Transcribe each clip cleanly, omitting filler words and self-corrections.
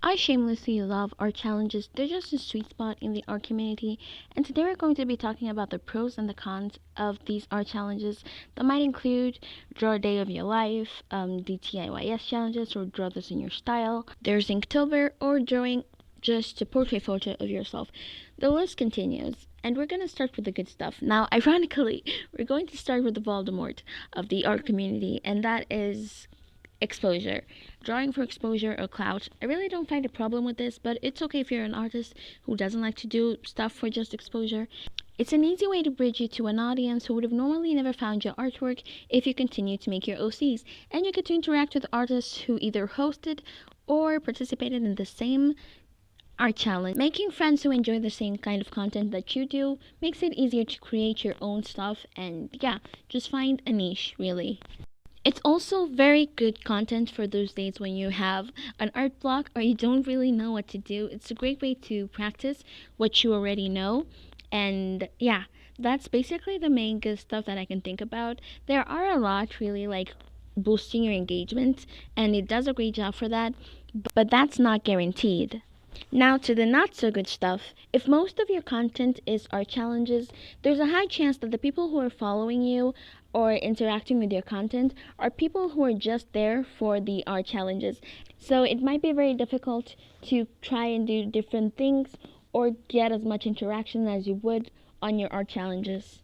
I shamelessly love art challenges. They're just a sweet spot in the art community, and today we're going to be talking about the pros and the cons of these art challenges that might include draw a day of your life, DTIYS challenges, or draw this in your style. There's Inktober, or drawing just a portrait photo of yourself. The list continues, and we're going to start with the good stuff. Now, ironically, we're going to start with the Voldemort of the art community, and that is exposure. Drawing for exposure or clout. I really don't find a problem with this, but it's okay if you're an artist who doesn't like to do stuff for just exposure. It's an easy way to bridge you to an audience who would have normally never found your artwork if you continue to make your OCs, and you get to interact with artists who either hosted or participated in the same art challenge. Making friends who enjoy the same kind of content that you do makes it easier to create your own stuff, and yeah, just find a niche, really. It's also very good content for those days when you have an art block or you don't really know what to do. It's a great way to practice what you already know. And yeah, that's basically the main good stuff that I can think about. There are a lot really like boosting your engagement, and it does a great job for that, but that's not guaranteed. Now to the not so good stuff. If most of your content is art challenges, there's a high chance that the people who are following you or interacting with your content are people who are just there for the art challenges. So it might be very difficult to try and do different things or get as much interaction as you would on your art challenges.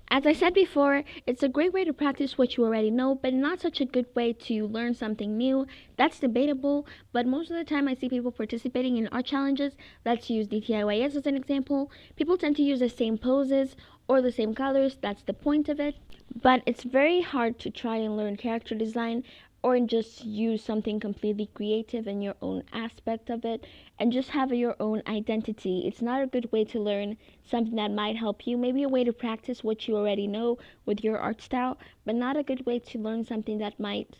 As I said before, it's a great way to practice what you already know, but not such a good way to learn something new. That's debatable, but most of the time I see people participating in art challenges. Let's use DTIYS as an example. People tend to use the same poses or the same colors, that's the point of it. But it's very hard to try and learn character design or just use something completely creative in your own aspect of it and just have your own identity. It's not a good way to learn something that might help you, maybe a way to practice what you already know with your art style, but not a good way to learn something that might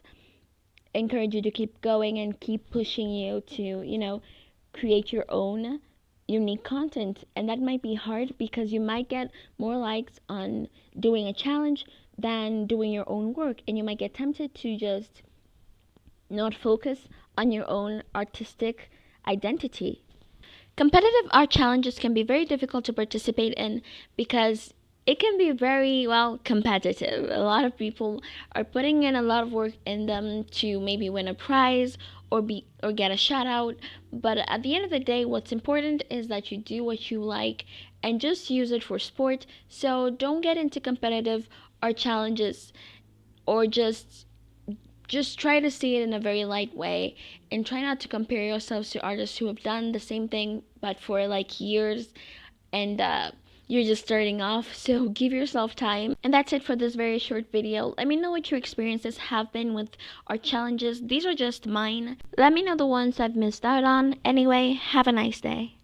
encourage you to keep going and keep pushing you to, create your own unique content. And that might be hard because you might get more likes on doing a challenge than doing your own work, and you might get tempted to just not focus on your own artistic identity. Competitive art challenges can be very difficult to participate in because it can be very competitive. A lot of people are putting in a lot of work in them to maybe win a prize or get a shout out, but at the end of the day what's important is that you do what you like and just use it for sport. So don't get into competitive art challenges, or just try to see it in a very light way and try not to compare yourselves to artists who have done the same thing but for like years, and you're just starting off. So give yourself time. And that's it for this very short video. Let me know what your experiences have been with art challenges. These are just mine. Let me know the ones I've missed out on. Anyway, have a nice day.